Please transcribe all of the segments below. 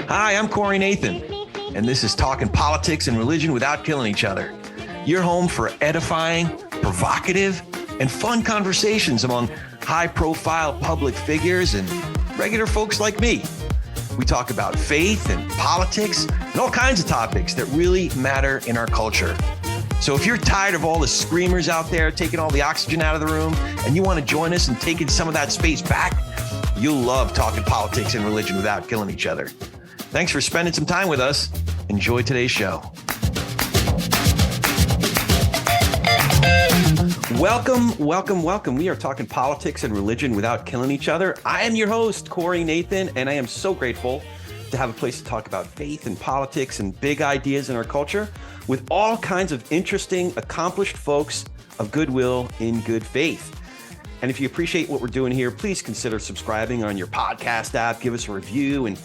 Hi, I'm Corey Nathan, and this is Talking Politics and Religion Without Killing Each Other. Your home for edifying, provocative, and fun conversations among high-profile public figures and regular folks like me. We talk about faith and politics and all kinds of topics that really matter in our culture. So if you're tired of all the screamers out there taking all the oxygen out of the room and you want to join us in taking some of that space back, you'll love talking politics and religion without killing each other. Thanks for spending some time with us. Enjoy today's show. Welcome. We are talking politics and religion without killing each other. I am your host, Corey Nathan, and I am so grateful to have a place to talk about faith and politics and big ideas in our culture with all kinds of interesting, accomplished folks of goodwill in good faith. And if you appreciate what we're doing here, please consider subscribing on your podcast app, give us a review, and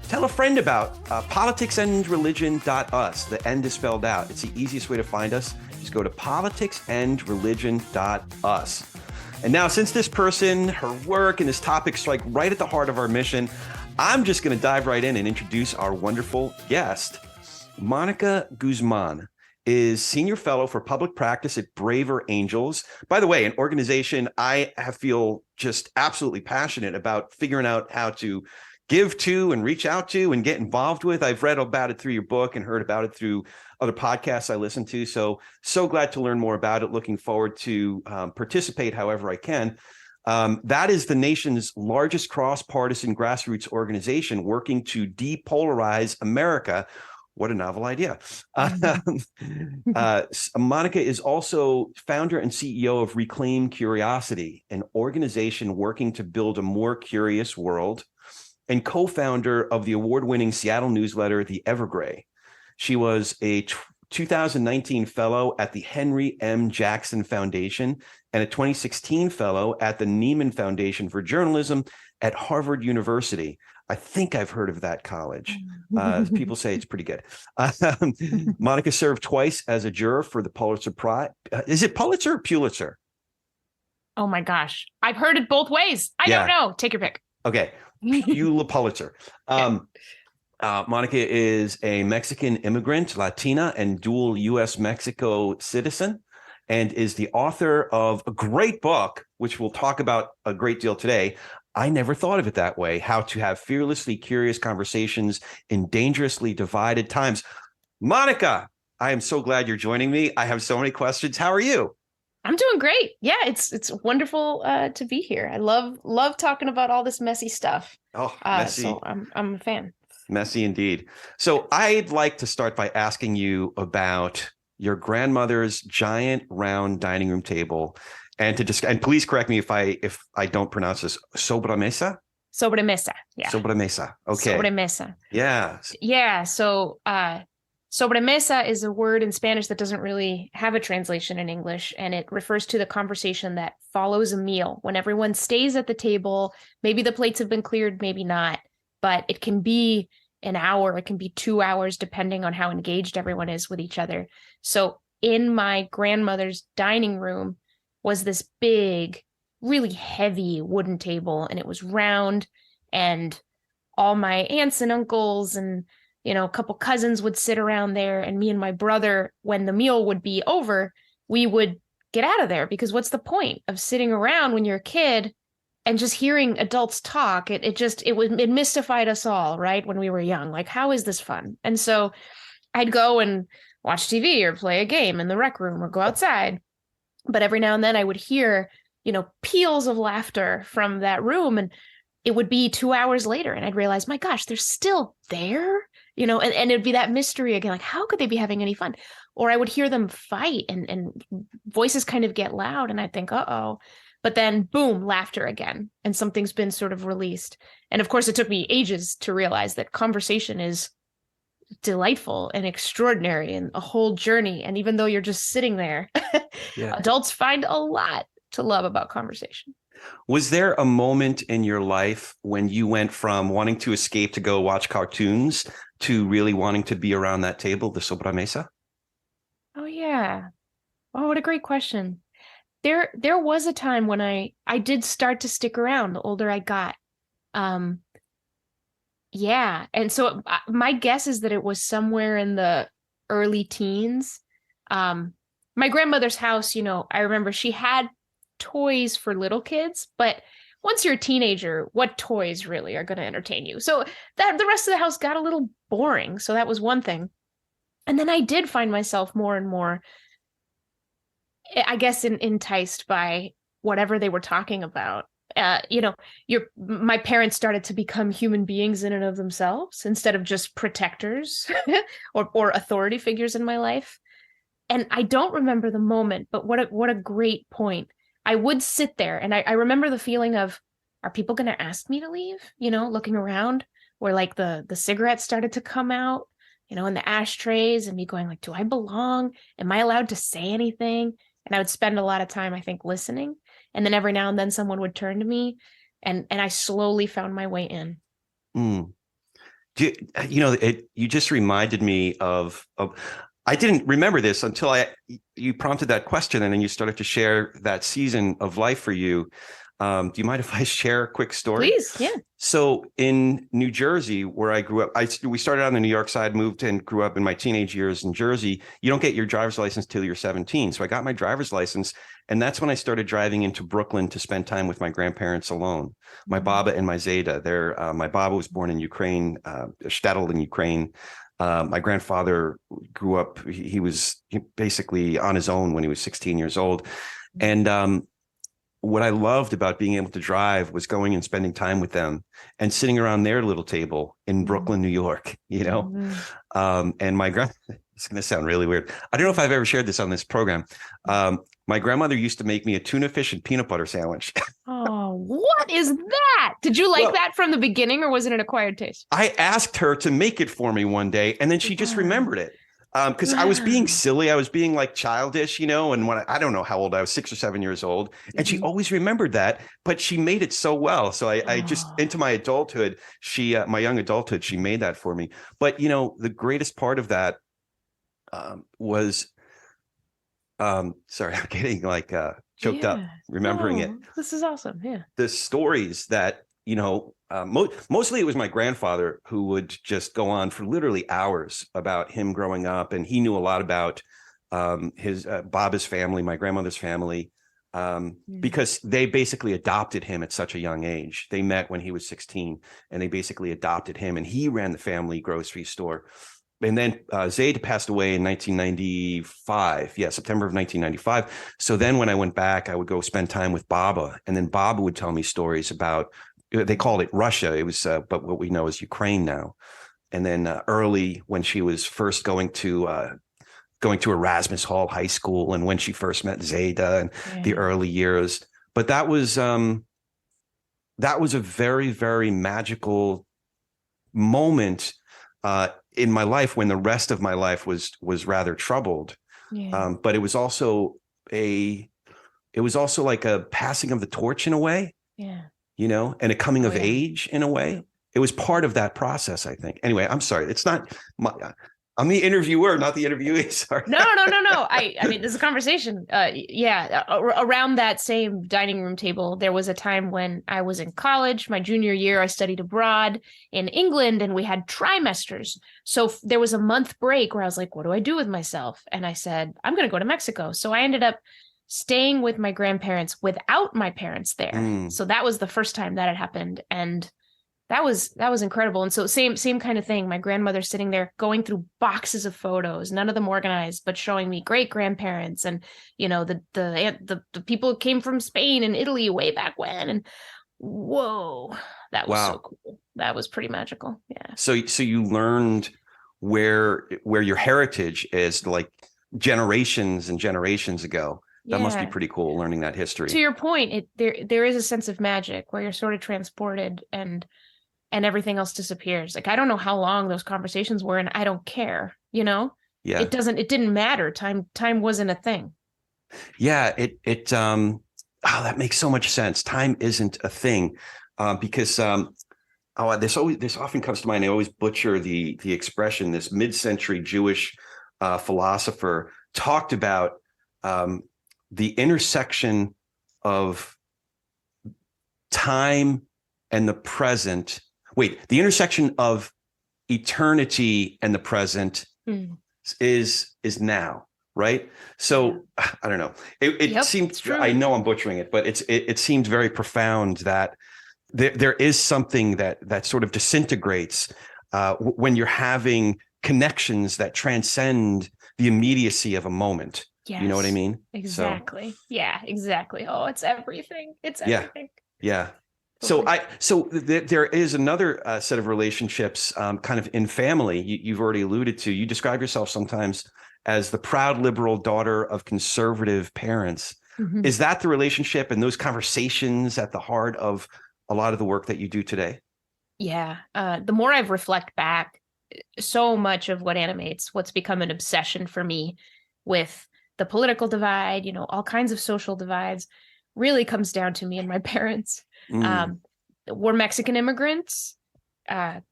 tell a friend about politicsandreligion.us. The end is spelled out. It's the easiest way to find us. Just go to politicsandreligion.us. And now, since this person, her work, and this topic strike right at the heart of our mission, I'm just going to dive right in and introduce our wonderful guest. Mónica Guzmán is Senior Fellow for Public Practice at Braver Angels. By the way, an organization I feel just absolutely passionate about figuring out how to give to and reach out to and get involved with. I've read about it through your book and heard about it through other podcasts I listen to. So glad to learn more about it. Looking forward to participate however I can. That is the nation's largest cross-partisan grassroots organization working to depolarize America. What a novel idea. Mónica is also founder and CEO of Reclaim Curiosity, an organization working to build a more curious world, and co-founder of the award-winning Seattle newsletter, The Evergrey. She was a 2019 fellow at the Henry M. Jackson Foundation and a 2016 fellow at the Nieman Foundation for Journalism at Harvard University. I think I've heard of that college. People say it's pretty good. Mónica served twice as a juror for the Pulitzer Prize. Is it Pulitzer or Pulitzer? Oh my gosh. I've heard it both ways. I don't know. Take your pick. Okay. Pulitzer. Mónica is a Mexican immigrant, Latina, and dual U.S.-Mexico citizen, and is the author of a great book, which we'll talk about a great deal today. I never thought of it that way, How to Have Fearlessly Curious Conversations in Dangerously Divided Times. Mónica, I am so glad you're joining me. I have so many questions. How are you? I'm doing great. Yeah, it's wonderful to be here. I love talking about all this messy stuff. Oh, messy. So I'm a fan. Messy indeed. So I'd like to start by asking you about your grandmother's giant round dining room table. And please correct me if I don't pronounce this. Sobremesa? Sobremesa. Yeah. Sobremesa. Okay. Sobremesa. Yeah. Yeah. So sobremesa is a word in Spanish that doesn't really have a translation in English, and it refers to the conversation that follows a meal when everyone stays at the table. Maybe the plates have been cleared, maybe not, but it can be an hour, it can be 2 hours, depending on how engaged everyone is with each other. So in my grandmother's dining room was this big, really heavy wooden table, and it was round, and all my aunts and uncles and, a couple cousins would sit around there, and me and my brother, when the meal would be over, we would get out of there, because what's the point of sitting around when you're a kid and just hearing adults talk? It mystified us all, right? When we were young, like, how is this fun? And so I'd go and watch TV or play a game in the rec room or go outside. But every now and then I would hear, peals of laughter from that room, and it would be 2 hours later, and I'd realize, my gosh, they're still there, and it'd be that mystery again, like, how could they be having any fun? Or I would hear them fight and voices kind of get loud, and I'd think, uh-oh. But then, boom, laughter again, and something's been sort of released. And of course, it took me ages to realize that conversation is delightful and extraordinary and a whole journey. And even though you're just sitting there, adults find a lot to love about conversation. Was there a moment in your life when you went from wanting to escape to go watch cartoons to really wanting to be around that table, the sobremesa? Oh, yeah. Oh, what a great question. There was a time when I did start to stick around the older I got. Um, yeah. And so my guess is that it was somewhere in the early teens. My grandmother's house, I remember she had toys for little kids, but once you're a teenager, what toys really are going to entertain you? So that the rest of the house got a little boring. So that was one thing. And then I did find myself more and more, I guess, enticed by whatever they were talking about. My parents started to become human beings in and of themselves instead of just protectors or authority figures in my life. And I don't remember the moment, but what a great point. I would sit there and I remember the feeling of, are people going to ask me to leave? Looking around where like the cigarettes started to come out, in the ashtrays, and me going like, do I belong? Am I allowed to say anything? And I would spend a lot of time, I think, listening. And then every now and then someone would turn to me and I slowly found my way in. Mm. You just reminded me of I didn't remember this until you prompted that question, and then you started to share that season of life for you. Do you mind if I share a quick story? Please, yeah. So in New Jersey, where I grew up, we started on the New York side, moved and grew up in my teenage years in Jersey. You don't get your driver's license till you're 17. So I got my driver's license, and that's when I started driving into Brooklyn to spend time with my grandparents alone. My Baba and my Zeta. My Baba was born in Ukraine, shtetl in Ukraine. My grandfather grew up, he was basically on his own when he was 16 years old. And what I loved about being able to drive was going and spending time with them and sitting around their little table in Brooklyn, New York, and my it's going to sound really weird. I don't know if I've ever shared this on this program. My grandmother used to make me a tuna fish and peanut butter sandwich. Oh, what is that? Did you like that from the beginning, or was it an acquired taste? I asked her to make it for me one day, and then she just remembered it. Because I was being silly. I was being like childish, and when I don't know how old I was, 6 or 7 years old. And she always remembered that, but she made it so well. So I just, into my adulthood, my young adulthood, she made that for me. But, the greatest part of that was, sorry, I'm getting like choked up remembering it. This is awesome. Yeah. The stories that, mostly it was my grandfather who would just go on for literally hours about him growing up. And he knew a lot about his Baba's family, my grandmother's family, because they basically adopted him at such a young age. They met when he was 16 and they basically adopted him, and he ran the family grocery store. And then Zaid passed away in 1995. Yeah, September of 1995. So then when I went back, I would go spend time with Baba, and then Baba would tell me stories about, they called it Russia. It was, but what we know is Ukraine now. And then early when she was first going to Erasmus Hall High School, and when she first met Zeta and the early years. But that was a very, very magical moment in my life when the rest of my life was rather troubled. But it was also like a passing of the torch in a way. And a coming of age in a way. It was part of that process, I think. Anyway, I'm sorry. It's not I'm the interviewer, not the interviewee. Sorry. No. I mean, this is a conversation. Around that same dining room table, there was a time when I was in college. My junior year, I studied abroad in England, and we had trimesters. So there was a month break where I was like, what do I do with myself? And I said, I'm going to go to Mexico. So I ended up staying with my grandparents without my parents there. So that was the first time that had happened. And that was incredible. And so same kind of thing. My grandmother sitting there going through boxes of photos, none of them organized, but showing me great grandparents and, the people who came from Spain and Italy way back when. And whoa, that was so cool. That was pretty magical. Yeah. So you learned where your heritage is, like generations and generations ago. That must be pretty cool, learning that history. To your point, there is a sense of magic where you're sort of transported and everything else disappears. Like, I don't know how long those conversations were, and I don't care, Yeah. It didn't matter. Time wasn't a thing. Yeah. That makes so much sense. Time isn't a thing. Because this often comes to mind. I always butcher the expression. This mid-century Jewish philosopher talked about the intersection of time and the present. Wait, the intersection of eternity and the present is now, right? So I don't know. It seemed, I know I'm butchering it, but it seemed very profound that there is something that sort of disintegrates when you're having connections that transcend the immediacy of a moment. Yes, you know what I mean? Exactly. So, yeah, exactly. Oh, it's everything. It's everything. Yeah. So there is another set of relationships kind of in family you've already alluded to. You describe yourself sometimes as the proud liberal daughter of conservative parents. Mm-hmm. Is that the relationship and those conversations at the heart of a lot of the work that you do today? Yeah. The more I've reflect back, so much of what animates what's become an obsession for me with the political divide, all kinds of social divides, really comes down to me and my parents. Were Mexican immigrants,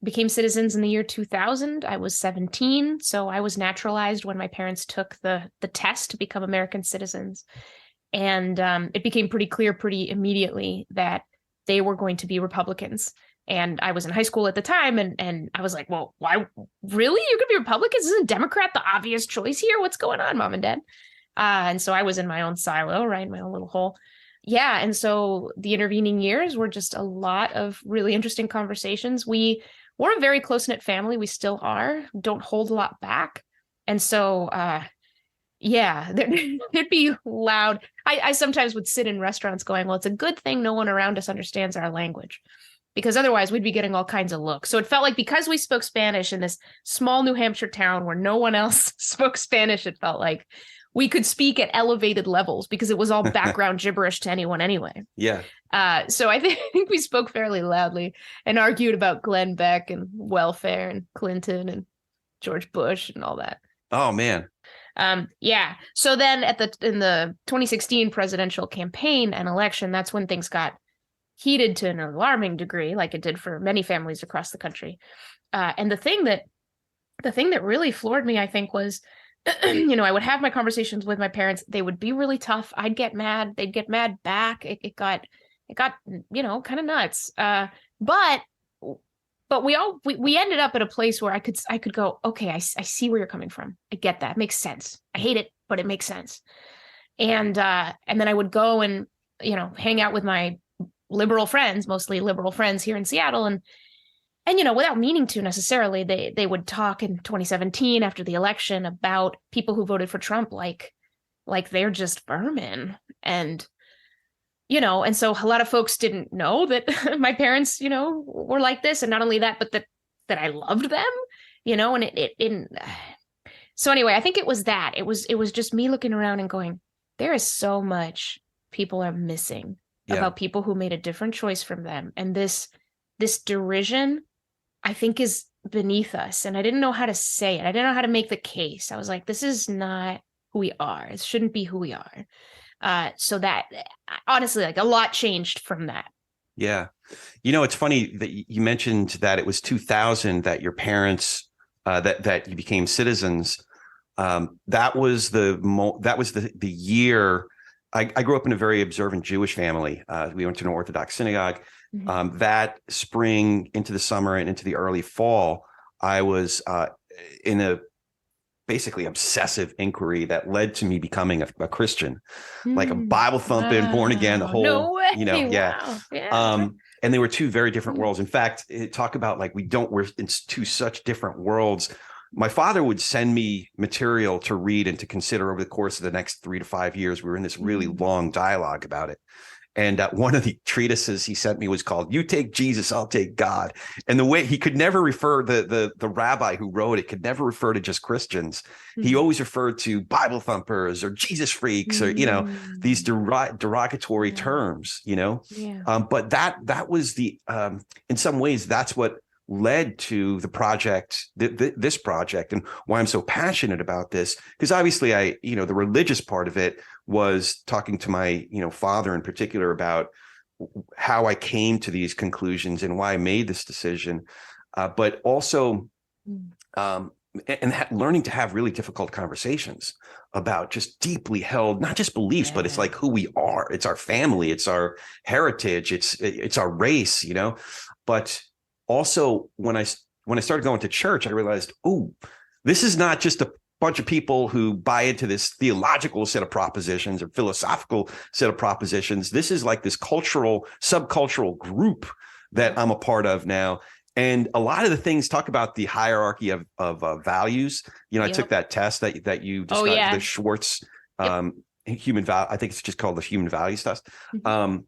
became citizens in the year 2000. I was 17, so I was naturalized when my parents took the test to become American citizens. And it became pretty clear pretty immediately that they were going to be Republicans. And I was in high school at the time, and I was like, well, why? Really? You're going to be Republicans? Isn't Democrat the obvious choice here? What's going on, Mom and Dad? And so I was in my own silo, right? My own little hole. Yeah. And so the intervening years were just a lot of really interesting conversations. We're a very close-knit family. We still are, don't hold a lot back. And so, it'd be loud. I sometimes would sit in restaurants going, well, it's a good thing no one around us understands our language, because otherwise we'd be getting all kinds of looks. So it felt like because we spoke Spanish in this small New Hampshire town where no one else spoke Spanish, it felt like we could speak at elevated levels because it was all background gibberish to anyone anyway. Yeah. So I think we spoke fairly loudly and argued about Glenn Beck and welfare and Clinton and George Bush and all that. Oh, man. Yeah. So then in the 2016 presidential campaign and election, that's when things got heated to an alarming degree, like it did for many families across the country. And the thing that really floored me, I think, was, I would have my conversations with my parents. They would be really tough. I'd get mad. They'd get mad back. It got kind of nuts. But we ended up at a place where I could go, okay, I see where you're coming from. I get that. It makes sense. I hate it, but it makes sense. And then I would go and, hang out with my liberal friends, mostly liberal friends here in Seattle. And without meaning to necessarily, they would talk in 2017 after the election about people who voted for Trump, like they're just vermin. And, and so a lot of folks didn't know that my parents, were like this. And not only that, but that I loved them, and so anyway, I think it was that. It was just me looking around and going, there is so much people are missing about people who made a different choice from them. And this derision, I think, is beneath us. And I didn't know how to say it. I didn't know how to make the case. I was like, this is not who we are. It shouldn't be who we are. So that, honestly, like, a lot changed from that. Yeah. It's funny that you mentioned that it was 2000 that your parents, that you became citizens. That was the year. I grew up in a very observant Jewish family. We went to an Orthodox synagogue. Mm-hmm. That spring into the summer and into the early fall, I was in a basically obsessive inquiry that led to me becoming a Christian, like a Bible thumping, born again, the whole, no way. Yeah. And they were two very different worlds. In fact, talk about like we're in two such different worlds. My father would send me material to read and to consider over the course of the next 3 to 5 years. We were in this really long dialogue about it. And one of the treatises he sent me was called "You Take Jesus, I'll Take God." And the way he could never refer, the rabbi who wrote it could never refer to just Christians. Mm-hmm. He always referred to Bible thumpers or Jesus freaks or, these derogatory terms, Yeah. But that was in some ways, that's what led to the project, this project, and why I'm so passionate about this. Because obviously the religious part of it was talking to my, father in particular about how I came to these conclusions and why I made this decision. But also learning to have really difficult conversations about just deeply held, not just beliefs, but it's like who we are. It's our family. It's our heritage. It's our race, you know. But also when I started going to church, I realized, oh, this is not just a bunch of people who buy into this theological set of propositions or philosophical set of propositions. This is like this subcultural group that I'm a part of now. And a lot of the things talk about the hierarchy of values. You know, I took that test that you described, the Schwartz human value. I think it's just called the human values test. Like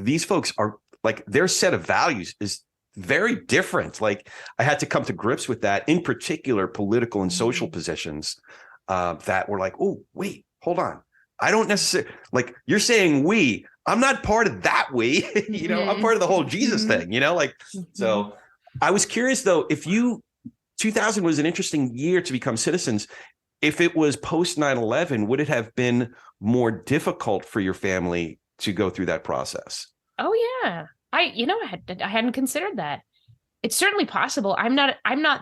these folks are like, their set of values is very different. Like I had to come to grips with that, in particular, political and social positions that were like, oh, wait, hold on. I don't necessarily, like you're saying I'm not part of that we, you know, I'm part of the whole Jesus thing, you know, like, so I was curious though, 2000 was an interesting year to become citizens. If it was post 9/11, would it have been more difficult for your family to go through that process? Oh yeah. I hadn't considered that. It's certainly possible. I'm not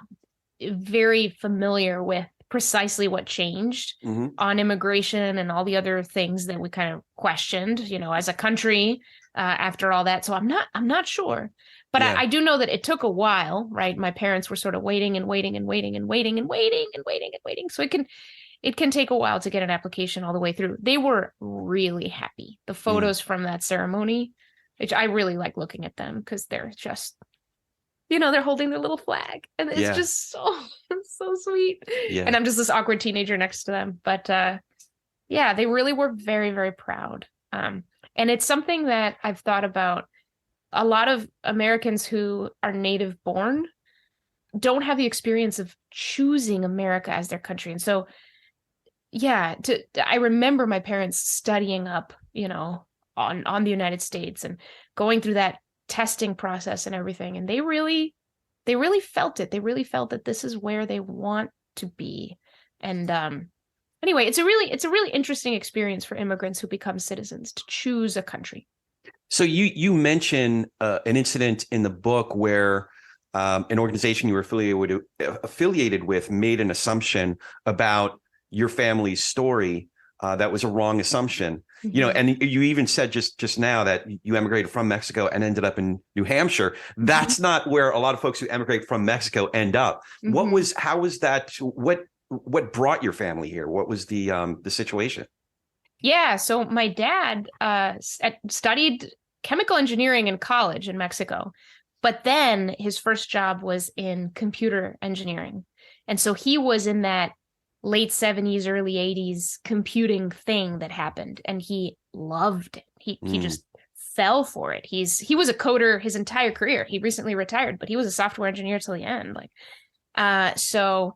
very familiar with precisely what changed on immigration and all the other things that we kind of questioned, you know, as a country after all that. So I'm not sure, but I do know that it took a while, right? My parents were sort of waiting and waiting and waiting and waiting and waiting and waiting and waiting. So it can take a while to get an application all the way through. They were really happy. The photos from that ceremony, which I really like looking at them because they're just, you know, they're holding their little flag and it's just so sweet. And I'm just this awkward teenager next to them. But they really were very, very proud. And it's something that I've thought about. A lot of Americans who are native born don't have the experience of choosing America as their country. And so, I remember my parents studying up, you know, on the United States and going through that testing process and everything. And they really felt it. They really felt that this is where they want to be. And anyway, it's a really interesting experience for immigrants who become citizens to choose a country. So you mention an incident in the book where an organization you were affiliated with made an assumption about your family's story that was a wrong assumption. You know, and you even said just now that you emigrated from Mexico and ended up in New Hampshire. That's not where a lot of folks who emigrate from Mexico end up. How was that? What brought your family here? What was the situation? Yeah, so my dad studied chemical engineering in college in Mexico, but then his first job was in computer engineering. And so he was in that late 70s, early 80s computing thing that happened, and he loved it. He just fell for it. He was a coder his entire career. He recently retired, but he was a software engineer till the end. So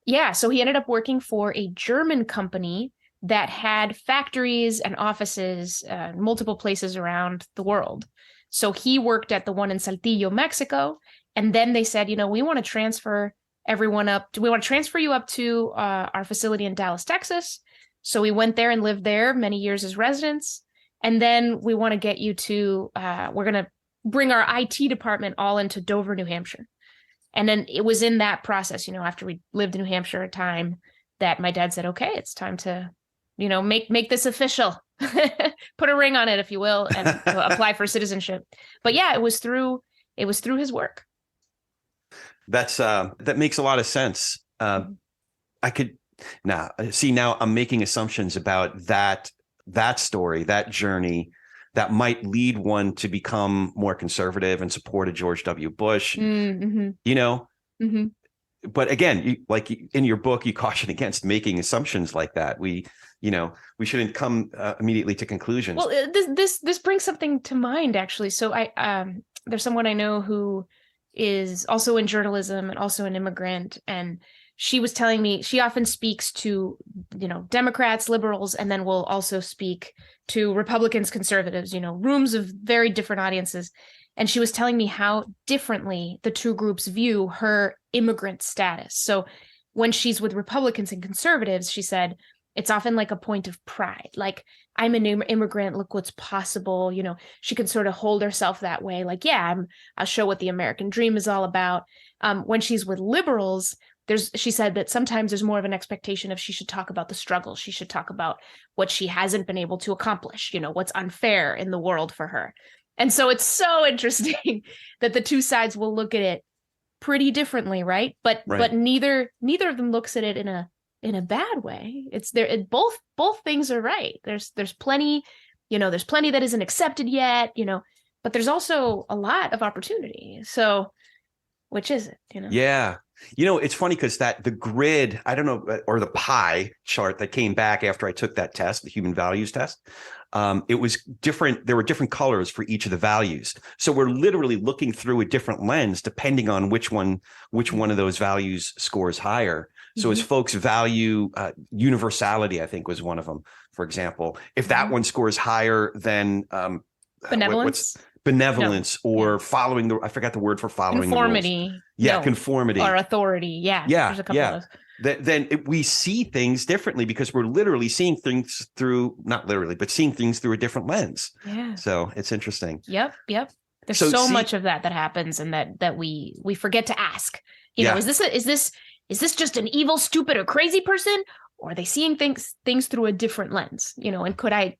he ended up working for a German company that had factories and offices multiple places around the world. So he worked at the one in Saltillo, Mexico, and then they said, you know, we want to transfer everyone up. We want to transfer you up to our facility in Dallas, Texas. So we went there and lived there many years as residents. And then we want to get you to, we're going to bring our IT department all into Dover, New Hampshire. And then it was in that process, you know, after we lived in New Hampshire a time, that my dad said, okay, it's time to, you know, make this official, put a ring on it, if you will, and apply for citizenship. But yeah, it was through his work. That makes a lot of sense. I could now I'm making assumptions about that story, that journey that might lead one to become more conservative and support a George W. Bush, you know, but again, like in your book, you caution against making assumptions like that. We shouldn't come immediately to conclusions. Well, this brings something to mind, actually. So there's someone I know who is also in journalism and also an immigrant. And she was telling me she often speaks to, you know, Democrats, liberals, and then will also speak to Republicans, conservatives, you know, rooms of very different audiences. And she was telling me how differently the two groups view her immigrant status. So when she's with Republicans and conservatives, she said, It's often like a point of pride. Like, I'm an immigrant. Look what's possible. You know, she could sort of hold herself that way. Like, yeah, I'll show what the American dream is all about. When she's with liberals, she said that sometimes there's more of an expectation of she should talk about the struggle. She should talk about what she hasn't been able to accomplish, you know, what's unfair in the world for her. And so it's so interesting that the two sides will look at it pretty differently, right? But neither of them looks at it in a bad way. It's there. Both things are right. There's plenty, you know, there's plenty that isn't accepted yet, you know, but there's also a lot of opportunity. So which is it, you know? Yeah. You know, it's funny because the grid, I don't know, or the pie chart that came back after I took that test, the human values test, it was different. There were different colors for each of the values. So we're literally looking through a different lens depending on which one of those values scores higher. So as folks value universality, I think was one of them, for example, if that one scores higher than benevolence or following I forgot the word for following conformity. The rules. Yeah, conformity or authority. Yeah, there's a couple of those. Then we see things differently because we're literally seeing things through, not literally, but seeing things through a different lens. Yeah. So it's interesting. Yep. There's so much of that happens, and that we forget to ask. You know, is this just an evil, stupid, or crazy person? Or are they seeing things through a different lens, you know, and could I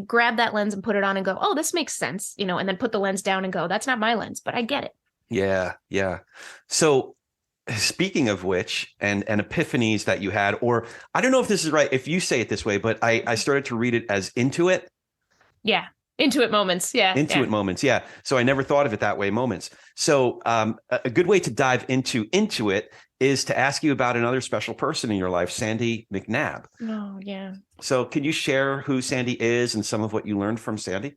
grab that lens and put it on and go, oh, this makes sense, you know, and then put the lens down and go, that's not my lens, but I get it. Yeah. Yeah. So speaking of which, and epiphanies that you had, or I don't know if this is right, if you say it this way, but I started to read it as intuit. Yeah. Intuit moments. Yeah. Intuit moments. Yeah. So I never thought of it that way, moments. So a good way to dive into it is to ask you about another special person in your life, Sandy McNabb. Oh, yeah. So can you share who Sandy is and some of what you learned from Sandy?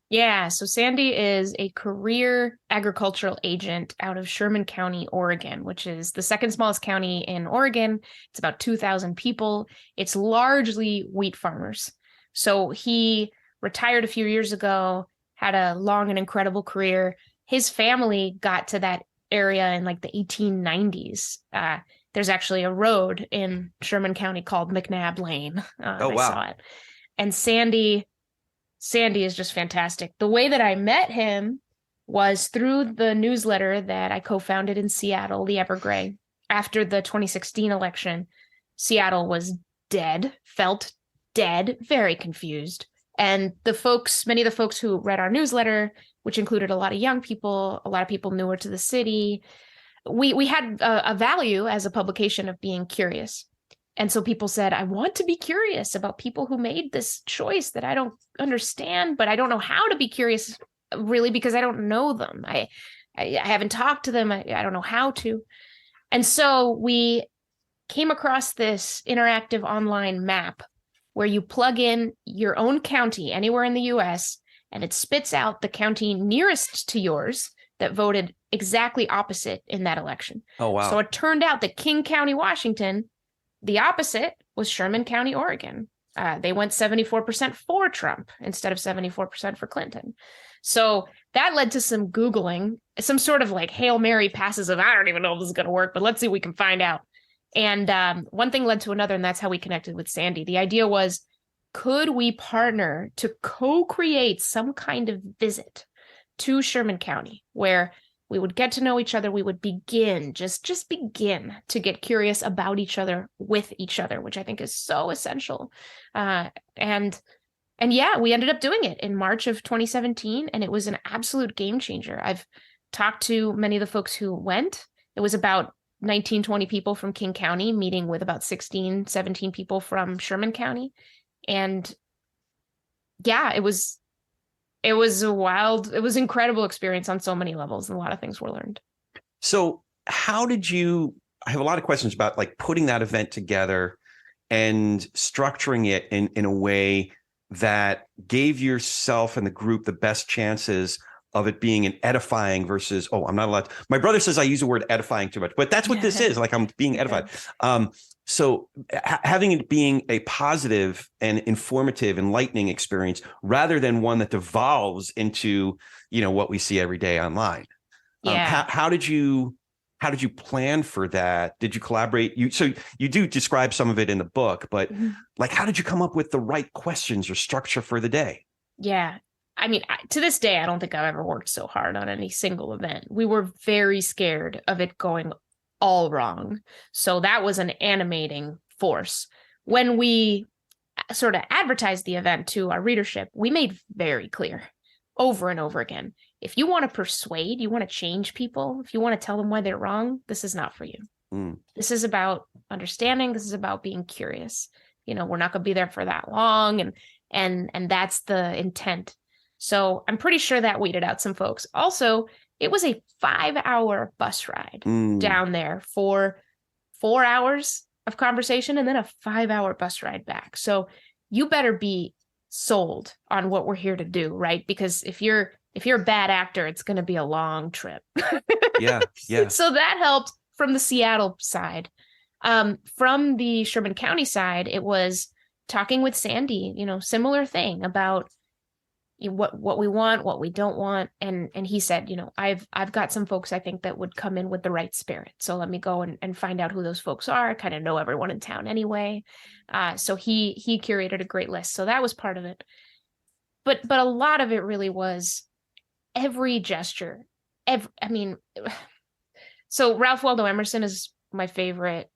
Yeah. So Sandy is a career agricultural agent out of Sherman County, Oregon, which is the second smallest county in Oregon. It's about 2,000 people. It's largely wheat farmers. So he retired a few years ago, had a long and incredible career. His family got to that area in like the 1890s. There's actually a road in Sherman County called McNabb Lane. Oh, wow. I saw it. And Sandy is just fantastic. The way that I met him was through the newsletter that I co-founded in Seattle, the Evergrey. After the 2016 election, Seattle was dead, felt dead, very confused. And many of the folks who read our newsletter, which included a lot of young people, a lot of people newer to the city, we had a value as a publication of being curious. And so people said, I want to be curious about people who made this choice that I don't understand, but I don't know how to be curious really because I don't know them. I haven't talked to them. I don't know how to. And so we came across this interactive online map where you plug in your own county anywhere in the US, and it spits out the county nearest to yours that voted exactly opposite in that election. Oh, wow. So it turned out that King County, Washington, the opposite was Sherman County, Oregon. They went 74% for Trump instead of 74% for Clinton. So that led to some Googling, some sort of like Hail Mary passes of, I don't even know if this is going to work, but let's see if we can find out. And one thing led to another, and that's how we connected with Sandy. The idea was, could we partner to co-create some kind of visit to Sherman County where we would get to know each other, we would begin, just begin to get curious about each other with each other, which I think is so essential. And yeah, we ended up doing it in March of 2017, and it was an absolute game changer. I've talked to many of the folks who went. It was about 19, 20 people from King County meeting with about 16, 17 people from Sherman County. And yeah, it was incredible experience on so many levels, and a lot of things were learned. So how did you, I have a lot of questions about like putting that event together and structuring it in a way that gave yourself and the group the best chances of it being an edifying versus, oh, I'm not allowed to. My brother says I use the word edifying too much, but that's what this is. Like, I'm being edified. So having it being a positive and informative, enlightening experience rather than one that devolves into, you know, what we see every day online. Yeah. How did you how did you plan for that? Did you collaborate? So you do describe some of it in the book, but like, how did you come up with the right questions or structure for the day? Yeah. I mean, to this day, I don't think I've ever worked so hard on any single event. We were very scared of it going all wrong. So that was an animating force. When we sort of advertised the event to our readership, we made very clear over and over again, if you want to persuade, you want to change people, if you want to tell them why they're wrong, this is not for you. This is about understanding. This is about being curious. We're not going to be there for that long. And that's the intent. So I'm pretty sure that weeded out some folks. Also, it was a 5-hour bus ride down there for 4 hours of conversation and then a 5-hour bus ride back. So you better be sold on what we're here to do, right? Because if you're a bad actor, it's going to be a long trip. Yeah. So that helped from the Seattle side. From the Sherman County side, it was talking with Sandy, similar thing about what we want, what we don't want. And he said, I've got some folks I think that would come in with the right spirit. So let me go and find out who those folks are. I kind of know everyone in town anyway. So he curated a great list. So that was part of it. But a lot of it really was every gesture. So Ralph Waldo Emerson is my favorite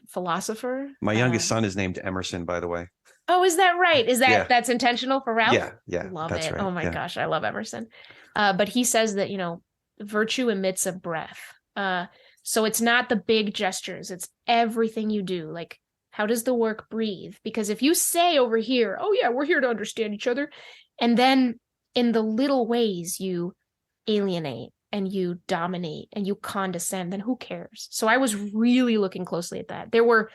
philosopher. My youngest son is named Emerson, by the way. Oh, is that right? That's intentional for Ralph? Yeah. Love that's it. right. Oh my gosh, I love Emerson. But he says that, virtue emits a breath. So it's not the big gestures, it's everything you do. Like, how does the work breathe? Because if you say over here, oh yeah, we're here to understand each other, and then in the little ways you alienate and you dominate and you condescend, then who cares? So I was really looking closely at that. There were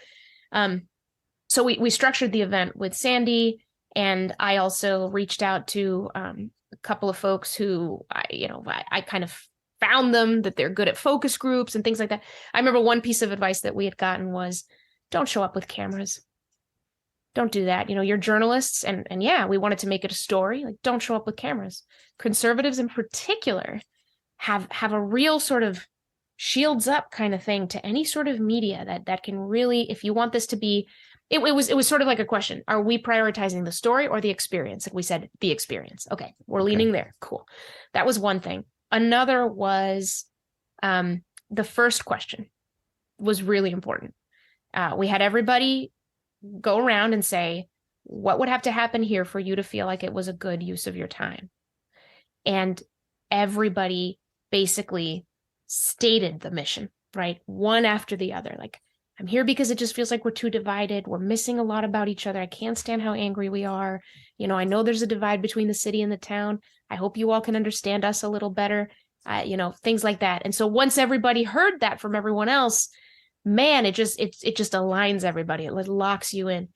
so we structured the event with Sandy, and I also reached out to a couple of folks who I kind of found them that they're good at focus groups and things like that. I remember one piece of advice that we had gotten was, don't show up with cameras. Don't do that. You're journalists, and yeah, we wanted to make it a story. Like, don't show up with cameras. Conservatives in particular have a real sort of shields up kind of thing to any sort of media that can really, if you want this to be, it was sort of like a question. Are we prioritizing the story or the experience? And we said the experience. Okay, we're leaning there. Cool. That was one thing. Another was the first question was really important. We had everybody go around and say, what would have to happen here for you to feel like it was a good use of your time? And everybody basically stated the mission, right? One after the other. Like, I'm here because it just feels like we're too divided. We're missing a lot about each other. I can't stand how angry we are. I know there's a divide between the city and the town. I hope you all can understand us a little better. Things like that. And so once everybody heard that from everyone else, man, it just aligns everybody. It locks you in.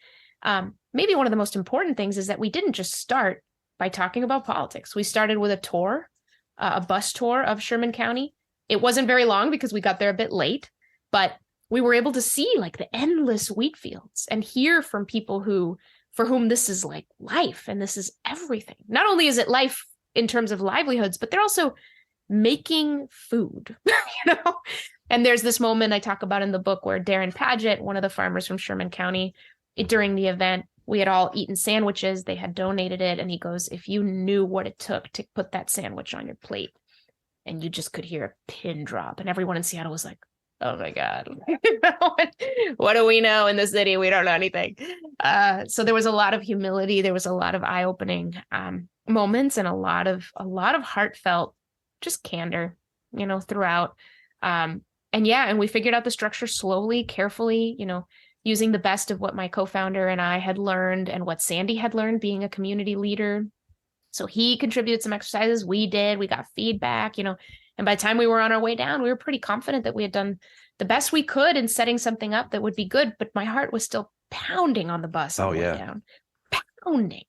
Maybe one of the most important things is that we didn't just start by talking about politics. We started with a tour, a bus tour of Sherman County. It wasn't very long because we got there a bit late, but we were able to see like the endless wheat fields and hear from people for whom this is like life and this is everything. Not only is it life in terms of livelihoods, but they're also making food, And there's this moment I talk about in the book where Darren Paget, one of the farmers from Sherman County, during the event, we had all eaten sandwiches. They had donated it. And he goes, if you knew what it took to put that sandwich on your plate, and you just could hear a pin drop. And everyone in Seattle was like, oh my God, what do we know in the city? We don't know anything. So there was a lot of humility. There was a lot of eye-opening moments and a lot of heartfelt, just candor, throughout. And we figured out the structure slowly, carefully, using the best of what my co-founder and I had learned and what Sandy had learned being a community leader. So he contributed some exercises. We got feedback, and by the time we were on our way down, we were pretty confident that we had done the best we could in setting something up that would be good. But my heart was still pounding on the bus on the way down, pounding.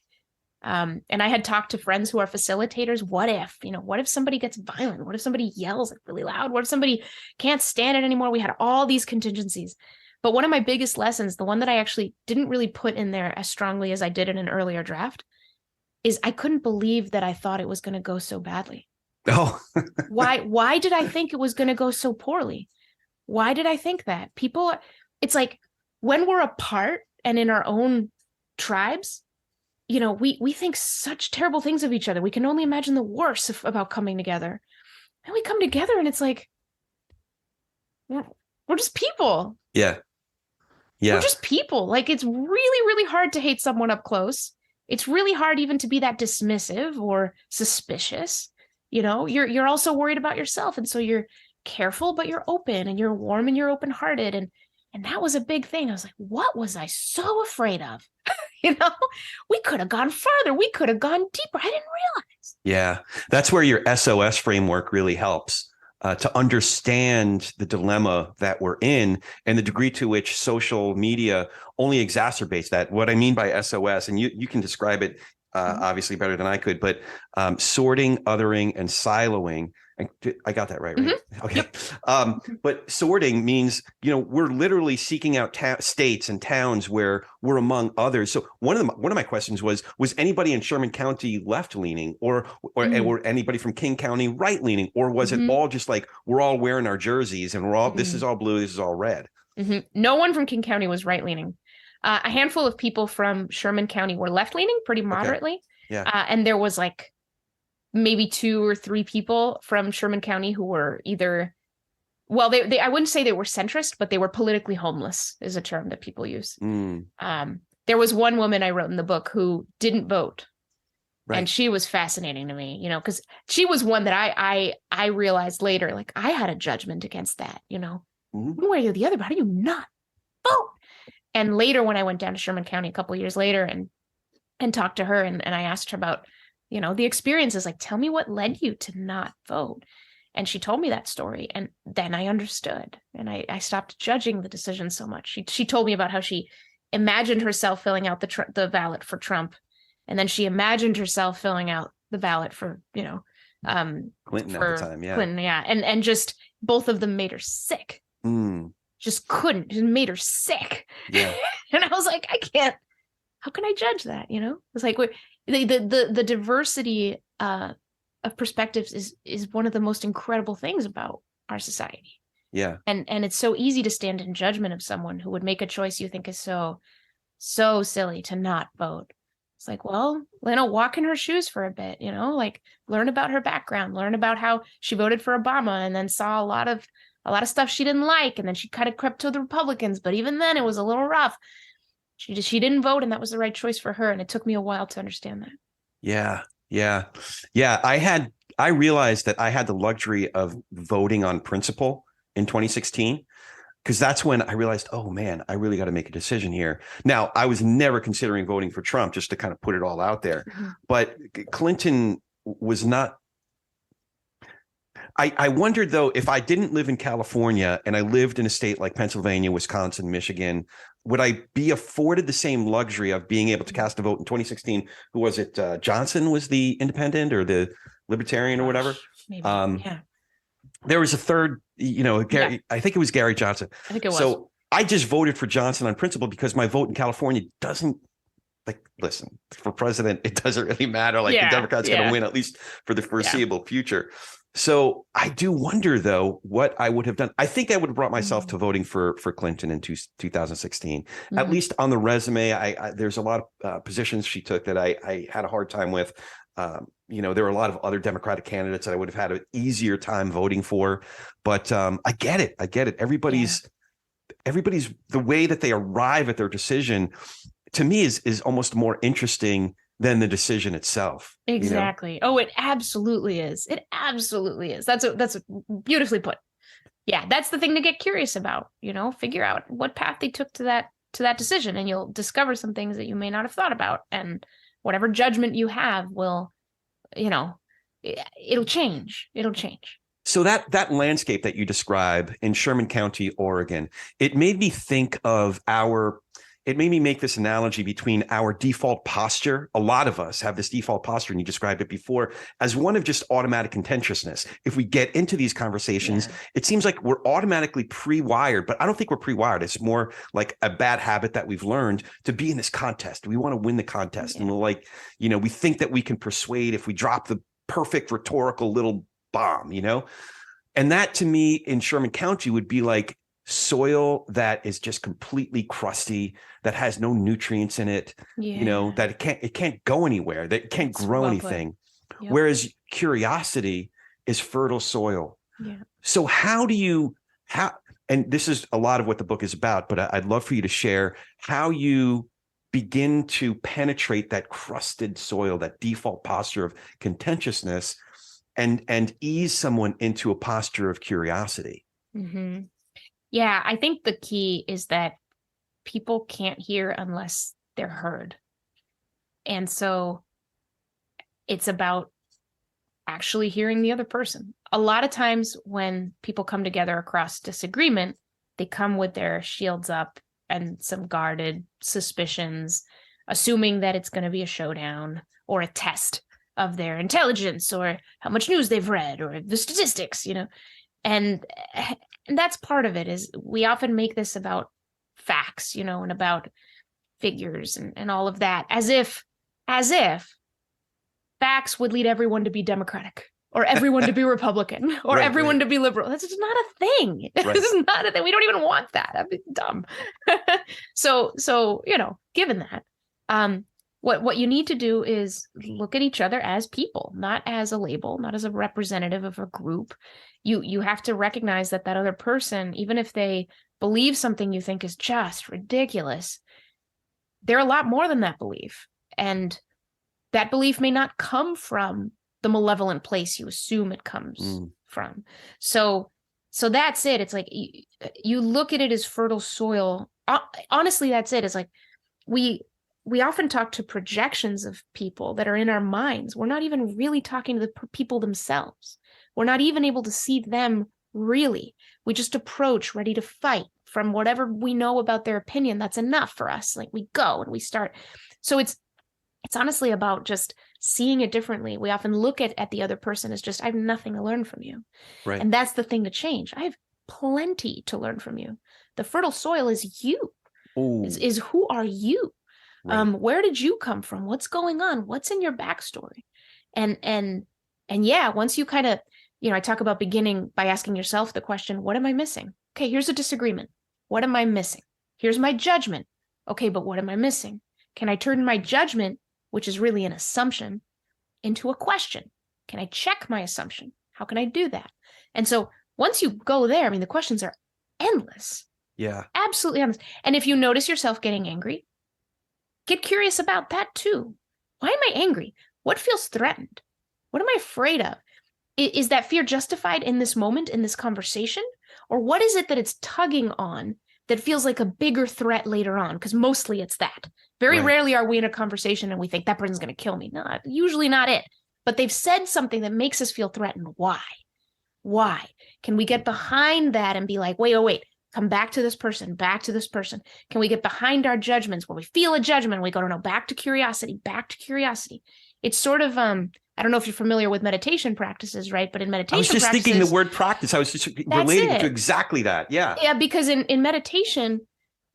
And I had talked to friends who are facilitators. What if somebody gets violent? What if somebody yells like really loud? What if somebody can't stand it anymore? We had all these contingencies. But one of my biggest lessons, the one that I actually didn't really put in there as strongly as I did in an earlier draft, is I couldn't believe that I thought it was going to go so badly. Oh, Why did I think it was going to go so poorly? Why did I think that? It's like when we're apart and in our own tribes, we think such terrible things of each other. We can only imagine the worst about coming together. And we come together and it's like, we're just people. yeah. We're just people. Like, it's really, really hard to hate someone up close. It's really hard even to be that dismissive or suspicious. You're also worried about yourself. And so you're careful, but you're open and you're warm and you're open-hearted. And that was a big thing. I was like, what was I so afraid of? We could have gone further. We could have gone deeper. I didn't realize. Yeah. That's where your SOS framework really helps. To understand the dilemma that we're in and the degree to which social media only exacerbates that. What I mean by SOS, and you can describe it obviously better than I could, but sorting, othering, and siloing. I got that right? Mm-hmm. Okay. But sorting means, we're literally seeking out states and towns where we're among others. So one of my questions was anybody in Sherman County left leaning or anybody from King County right leaning, or was it all just like, we're all wearing our jerseys and we're all, this is all blue, this is all red. Mm-hmm. No one from King County was right leaning. A handful of people from Sherman County were left leaning pretty moderately. Okay. Yeah. And there was like maybe 2 or 3 people from Sherman County who were either, well, they I wouldn't say they were centrist, but they were politically homeless is a term that people use. There was one woman I wrote in the book who didn't vote. Right. And she was fascinating to me, because she was one that I realized later, like, I had a judgment against that, one way or the other, but how do you not vote? And later when I went down to Sherman County a couple of years later and talked to her and I asked her about, the experiences, like, tell me what led you to not vote. And she told me that story. And then I understood. And I stopped judging the decision so much. She told me about how she imagined herself filling out the ballot for Trump. And then she imagined herself filling out the ballot for, Clinton at the time. Yeah. Clinton. Yeah. And just both of them made her sick. Just couldn't. It made her sick. Yeah. And I was like, I can't. How can I judge that? It's like the diversity of perspectives is one of the most incredible things about our society. Yeah. And it's so easy to stand in judgment of someone who would make a choice you think is so silly to not vote. It's like, well, walk in her shoes for a bit, like learn about her background, learn about how she voted for Obama and then saw a lot of stuff she didn't like. And then she kind of crept to the Republicans. But even then it was a little rough. She didn't vote, and that was the right choice for her. And it took me a while to understand that. Yeah. Yeah. Yeah. I realized that I had the luxury of voting on principle in 2016, because that's when I realized, oh man, I really got to make a decision here. Now, I was never considering voting for Trump, just to kind of put it all out there. But Clinton was not. I wondered, though, if I didn't live in California and I lived in a state like Pennsylvania, Wisconsin, Michigan, would I be afforded the same luxury of being able to cast a vote in 2016? Who was it? Johnson was the independent or the libertarian or whatever. Maybe. Yeah. There was a third, Gary. I think it was Gary Johnson. I think it was. So I just voted for Johnson on principle because my vote in California doesn't. Like, listen, for president, it doesn't really matter. Like, the Democrats going to win, at least for the foreseeable future. So I do wonder, though, what I would have done. I think I would have brought myself to voting for Clinton in 2016, at least on the resume. There's a lot of positions she took that I had a hard time with. There were a lot of other Democratic candidates that I would have had an easier time voting for. But I get it. Everybody's the way that they arrive at their decision, to me, is almost more interesting than the decision itself. Exactly. Oh, it absolutely is. It absolutely is. That's beautifully put. Yeah, that's the thing to get curious about. Figure out what path they took to that decision, and you'll discover some things that you may not have thought about. And whatever judgment you have will, it'll change. It'll change. So that landscape that you describe in Sherman County, Oregon, it made me think of it made me make this analogy between our default posture. A lot of us have this default posture, and you described it before, as one of just automatic contentiousness. If we get into these conversations, it seems like we're automatically pre-wired, but I don't think we're pre-wired. It's more like a bad habit that we've learned to be in this contest. We want to win the contest. And we're like, we think that we can persuade if we drop the perfect rhetorical little bomb, And that to me in Sherman County would be like soil that is just completely crusty, that has no nutrients in it, that it can't go anywhere, that it can't grow anything. Yep. Whereas curiosity is fertile soil. Yeah. So and this is a lot of what the book is about, but I'd love for you to share how you begin to penetrate that crusted soil, that default posture of contentiousness, and ease someone into a posture of curiosity. Mm-hmm. Yeah, I think the key is that people can't hear unless they're heard. And so it's about actually hearing the other person. A lot of times when people come together across disagreement, they come with their shields up and some guarded suspicions, assuming that it's going to be a showdown or a test of their intelligence or how much news they've read or the statistics, and that's part of it. Is we often make this about facts, and about figures and all of that, as if facts would lead everyone to be Democratic or everyone to be Republican or everyone to be liberal. That's just not a thing. This is not a thing. We don't even want that. That'd be dumb. So, given that, what you need to do is look at each other as people, not as a label, not as a representative of a group. You have to recognize that other person, even if they believe something you think is just ridiculous, they're a lot more than that belief. And that belief may not come from the malevolent place you assume it comes from. So that's it. It's like you look at it as fertile soil. Honestly, that's it. It's like we often talk to projections of people that are in our minds. We're not even really talking to the people themselves. We're not even able to see them really. We just approach ready to fight from whatever we know about their opinion. That's enough for us. Like we go and we start. So it's honestly about just seeing it differently. We often look at the other person as just, I have nothing to learn from you. Right. And that's the thing to change. I have plenty to learn from you. The fertile soil is you. Is who are you? Right. Where did you come from? What's going on? What's in your backstory? And yeah, once you kind of, I talk about beginning by asking yourself the question, what am I missing? Okay, here's a disagreement. What am I missing? Here's my judgment. Okay, but what am I missing? Can I turn my judgment, which is really an assumption, into a question? Can I check my assumption? How can I do that? And so once you go there, the questions are endless. Yeah. Absolutely endless. And if you notice yourself getting angry, get curious about that too. Why am I angry? What feels threatened? What am I afraid of? Is that fear justified in this moment, in this conversation? Or what is it that it's tugging on that feels like a bigger threat later on? Because mostly it's that. Very rarely are we in a conversation and we think that person's going to kill me. No, usually not it. But they've said something that makes us feel threatened. Why? Why? Can we get behind that and be like, wait, come back to this person, back to this person? Can we get behind our judgments where we feel a judgment? We go, no, back to curiosity, back to curiosity. It's sort of, I don't know if you're familiar with meditation practices, right? But in meditation practices, I was just thinking the word practice. I was just relating it to exactly that. Yeah. Yeah, because in meditation,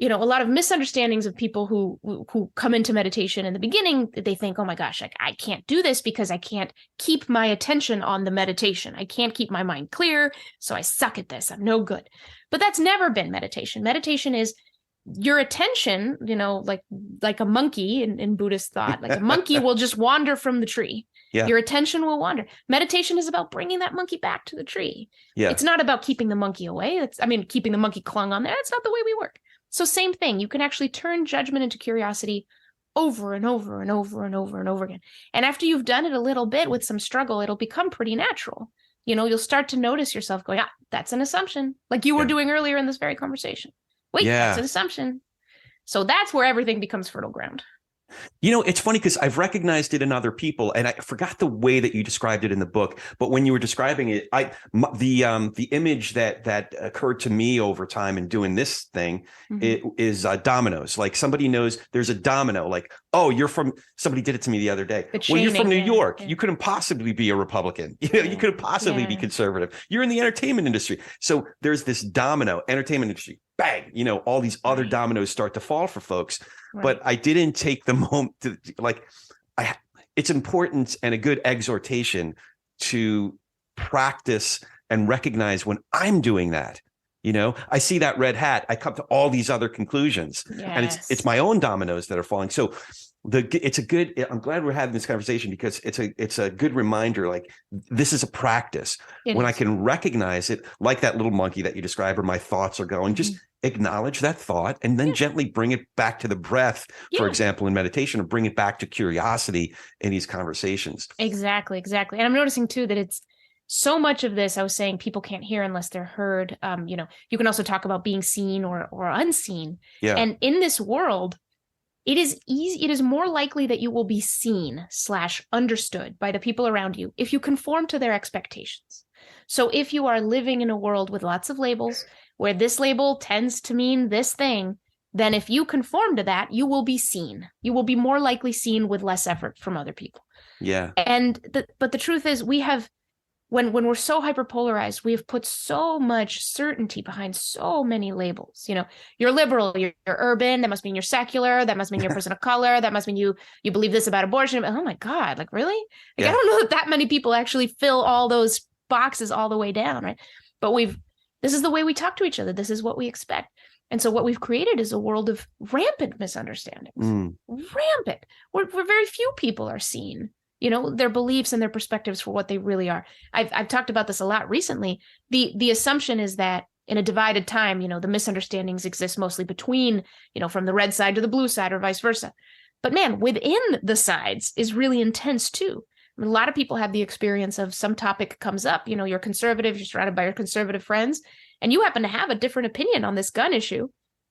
a lot of misunderstandings of people who come into meditation in the beginning, they think, oh my gosh, I can't do this because I can't keep my attention on the meditation. I can't keep my mind clear. So I suck at this. I'm no good. But that's never been meditation. Meditation is your attention, like a monkey in Buddhist thought, like a monkey will just wander from the tree. Yeah. Your attention will wander. Meditation is about bringing that monkey back to the tree. Yeah. It's not about keeping the monkey away. Keeping the monkey clung on there. That's not the way we work. So same thing. You can actually turn judgment into curiosity over and over and over and over and over again. And after you've done it a little bit with some struggle, it'll become pretty natural. You'll start to notice yourself going, that's an assumption, like you were doing earlier in this very conversation. Wait, that's an assumption. So that's where everything becomes fertile ground. It's funny because I've recognized it in other people, and I forgot the way that you described it in the book. But when you were describing it, the image that occurred to me over time in doing this thing, it is dominoes. Like somebody knows there's a domino. Like, oh, somebody did it to me the other day. Well, you're from New York. Yeah. You couldn't possibly be a Republican. You couldn't possibly be conservative. You're in the entertainment industry. So there's this domino, entertainment industry. Bang, all these other dominoes start to fall for folks. Right. But I didn't take the moment to it's important and a good exhortation to practice and recognize when I'm doing that. I see that red hat, I come to all these other conclusions, and it's my own dominoes that are falling. So I'm glad we're having this conversation, because it's a good reminder, like, this is a practice. When I can recognize it, like that little monkey that you described, or my thoughts are going, just acknowledge that thought and then gently bring it back to the breath, for example, in meditation, or bring it back to curiosity in these conversations. Exactly. And I'm noticing too that it's so much of this, I was saying, people can't hear unless they're heard. You can also talk about being seen or unseen. Yeah. And in this world, it is more likely that you will be seen / understood by the people around you if you conform to their expectations. So if you are living in a world with lots of labels, where this label tends to mean this thing, then if you conform to that, you will be seen. You will be more likely seen with less effort from other people. Yeah. But the truth is, we have, when we're so hyperpolarized, we have put so much certainty behind so many labels. You're liberal, you're urban, that must mean you're secular, that must mean you're a person of color, that must mean you believe this about abortion. Oh my God, like, really? Like, I don't know that many people actually fill all those boxes all the way down, right? But this is the way we talk to each other. This is what we expect. And so what we've created is a world of rampant misunderstandings. Rampant. Where very few people are seen, their beliefs and their perspectives for what they really are. I've talked about this a lot recently. The assumption is that in a divided time, the misunderstandings exist mostly between, from the red side to the blue side, or vice versa. But man, within the sides is really intense too. I mean, a lot of people have the experience of some topic comes up, you're conservative, you're surrounded by your conservative friends, and you happen to have a different opinion on this gun issue,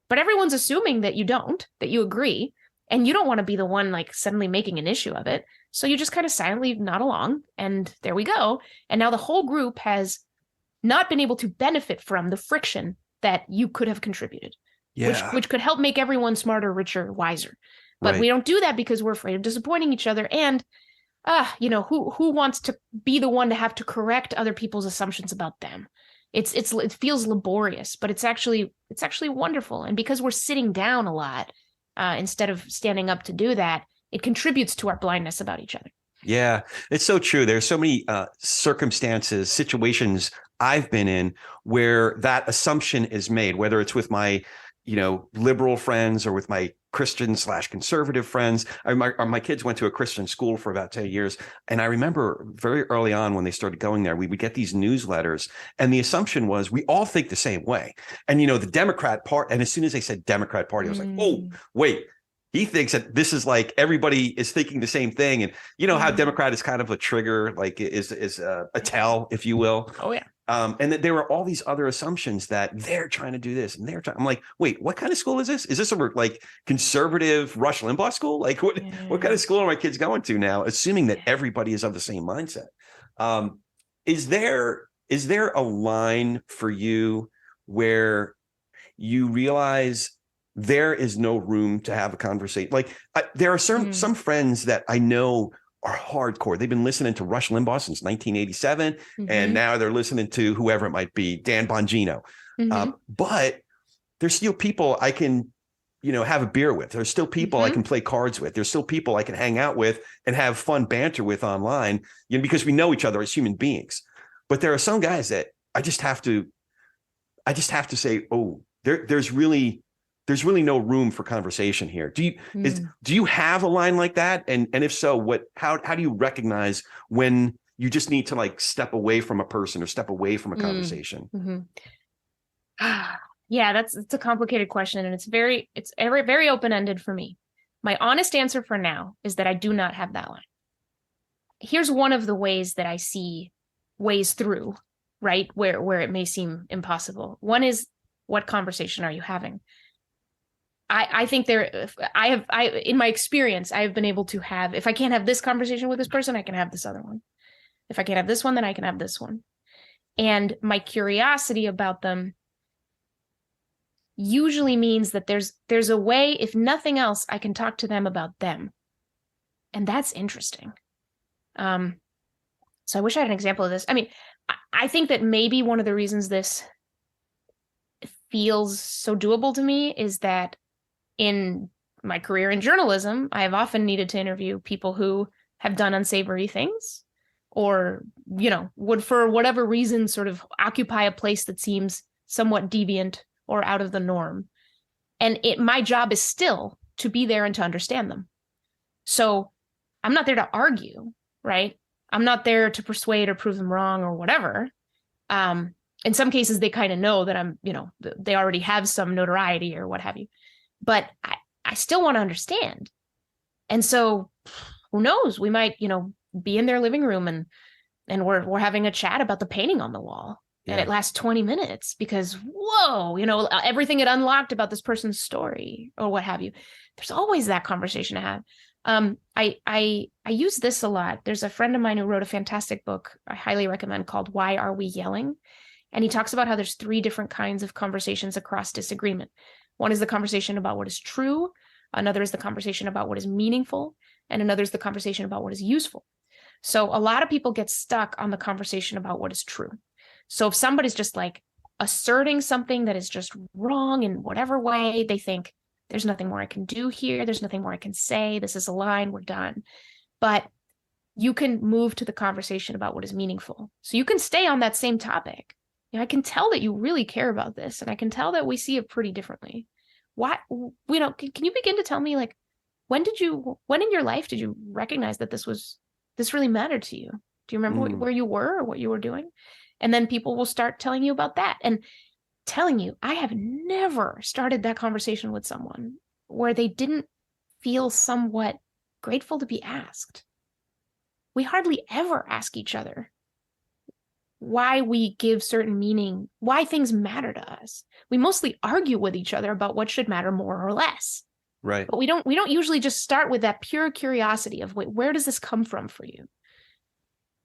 but everyone's assuming that you don't, that you agree, and you don't want to be the one like suddenly making an issue of it. So you just kind of silently nod along, and there we go. And now the whole group has not been able to benefit from the friction that you could have contributed, which could help make everyone smarter, richer, wiser. But we don't do that because we're afraid of disappointing each other. And who wants to be the one to have to correct other people's assumptions about them? It feels laborious, but it's actually wonderful. And because we're sitting down a lot instead of standing up to do that, it contributes to our blindness about each other. Yeah, it's so true. There's so many circumstances, situations I've been in where that assumption is made, whether it's with my, liberal friends or with my Christian / conservative friends. My kids went to a Christian school for about 10 years. And I remember very early on when they started going there, we would get these newsletters. And the assumption was we all think the same way. And, the Democrat Party, and as soon as they said Democrat Party, I was like, oh, wait. He thinks that this is like everybody is thinking the same thing. And how Democrat is kind of a trigger, like is a tell, if you will. Oh, yeah. And that there were all these other assumptions that they're trying to do this and they're trying. I'm like, wait, what kind of school is this? Is this a like conservative Rush Limbaugh school? Like what kind of school are my kids going to now? Assuming that everybody is of the same mindset. Is there a line for you where you realize there is no room to have a conversation? Like there are some friends that I know are hardcore. They've been listening to Rush Limbaugh since 1987, and now they're listening to whoever it might be, Dan Bongino. But there's still people I can, have a beer with. There's still people I can play cards with. There's still people I can hang out with and have fun banter with online, because we know each other as human beings. But there are some guys that I just have to say, oh, there's really no room for conversation here. Do you have a line like that? And if so, how do you recognize when you just need to like step away from a person or step away from a conversation? Yeah, it's a complicated question, and it's very open-ended for me. My honest answer for now is that I do not have that line. Here's one of the ways that I see ways through, right? Where it may seem impossible. One is, what conversation are you having? I think in my experience, I have been able to have, if I can't have this conversation with this person, I can have this other one. If I can't have this one, then I can have this one. And my curiosity about them usually means that there's a way, if nothing else, I can talk to them about them. And that's interesting. So I wish I had an example of this. I mean, I think that maybe one of the reasons this feels so doable to me is that in my career in journalism, I have often needed to interview people who have done unsavory things, or, would for whatever reason sort of occupy a place that seems somewhat deviant or out of the norm. And my job is still to be there and to understand them. So I'm not there to argue, right? I'm not there to persuade or prove them wrong or whatever. In some cases, they kind of know that I'm, they already have some notoriety or what have you. But I still want to understand. And so who knows? We might, be in their living room and we're having a chat about the painting on the wall. Yeah. And it lasts 20 minutes because, whoa, everything it unlocked about this person's story or what have you. There's always that conversation to have. I use this a lot. There's a friend of mine who wrote a fantastic book I highly recommend called Why Are We Yelling? And he talks about how there's 3 different kinds of conversations across disagreement. One is the conversation about what is true. Another is the conversation about what is meaningful. And another is the conversation about what is useful. So a lot of people get stuck on the conversation about what is true. So if somebody's just like asserting something that is just wrong in whatever way, they think there's nothing more I can do here. There's nothing more I can say. This is a line. We're done. But you can move to the conversation about what is meaningful. So you can stay on that same topic. I can tell that you really care about this, and I can tell that we see it pretty differently. Why, can you begin to tell me, like, when in your life did you recognize that this really mattered to you? Do you remember where you were or what you were doing? And then people will start telling you about that. And telling you, I have never started that conversation with someone where they didn't feel somewhat grateful to be asked. We hardly ever ask each other why we give certain meaning, why things matter to us. We mostly argue with each other about what should matter more or less. Right. But we don't usually just start with that pure curiosity of, wait, where does this come from for you?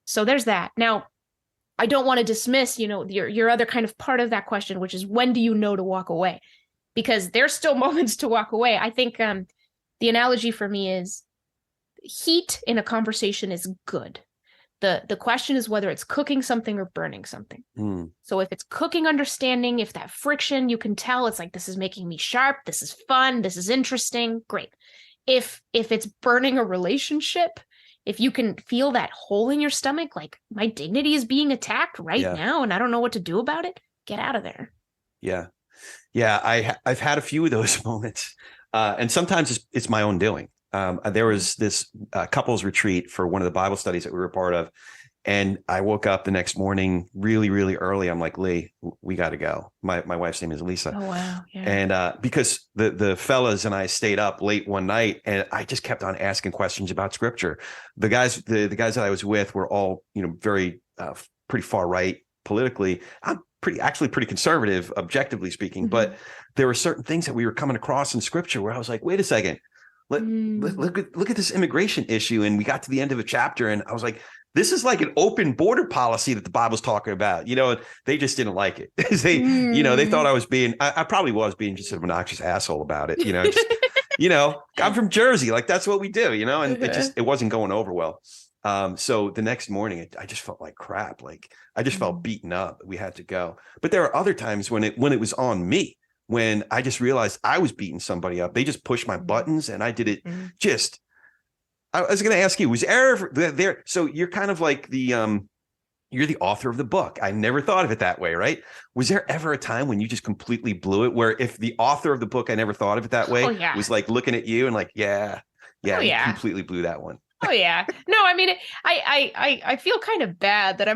So there's that. Now, I don't want to dismiss, your other kind of part of that question, which is, when do you know to walk away? Because there's still moments to walk away. I think the analogy for me is heat in a conversation is good. The question is whether it's cooking something or burning something. So if it's cooking understanding, if that friction, you can tell it's like, this is making me sharp, this is fun, this is interesting, great. If it's burning a relationship, if you can feel that hole in your stomach, like, my dignity is being attacked right now and I don't know what to do about it, get out of there. Yeah. Yeah. I've had a few of those moments. And sometimes it's my own doing. There was this couples retreat for one of the Bible studies that we were a part of. And I woke up the next morning really, really early. I'm like, Lee, we got to go. My wife's name is Lisa. Oh, wow. Yeah. And because the fellas and I stayed up late one night and I just kept on asking questions about scripture. The guys that I was with were all, very pretty far right politically. I'm pretty conservative, objectively speaking. But there were certain things that we were coming across in scripture where I was like, wait a second. Look at this immigration issue. And we got to the end of a chapter and I was like, this is like an open border policy that the Bible's talking about. They just didn't like it. They thought I probably was being just an obnoxious asshole about it. I'm from Jersey. Like, that's what we do, and it wasn't going over well. So the next morning I just felt like crap. Like, I just felt beaten up. We had to go. But there are other times when it was on me, when I just realized I was beating somebody up. They just pushed my buttons and I did it I was going to ask you, was there? So you're kind of like you're the author of the book. I never thought of it that way, right? Was there ever a time when you just completely blew it, where if the author of the book, I never thought of it that way, was like looking at you and like, you completely blew that one. Oh yeah. No, I mean, I feel kind of bad that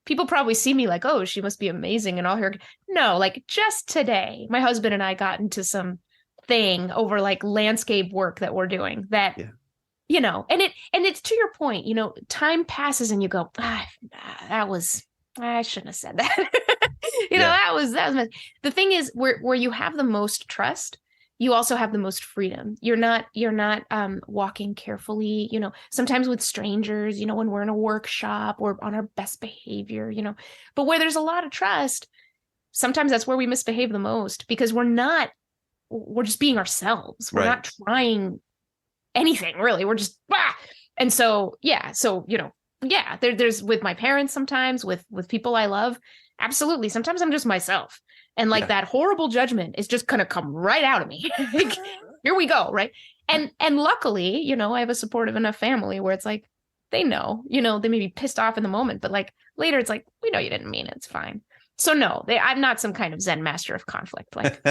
people probably see me like, oh, she must be amazing and all her. No, like, just today, my husband and I got into some thing over like landscape work that we're doing that. Yeah. And it's to your point, time passes and you go, I shouldn't have said that. That was the thing is where you have the most trust, you also have the most freedom. You're not walking carefully, sometimes with strangers, when we're in a workshop or on our best behavior, but where there's a lot of trust, sometimes that's where we misbehave the most, because we're just being ourselves. We're not trying anything really. We're just and so there's with my parents, sometimes with people I love, absolutely, sometimes I'm just myself, and like that horrible judgment is just gonna come right out of me. Like, here we go, right? And luckily, I have a supportive enough family where it's like, they know, they may be pissed off in the moment, but like later it's like, we know you didn't mean it. It's fine. So no, I'm not some kind of Zen master of conflict. Like,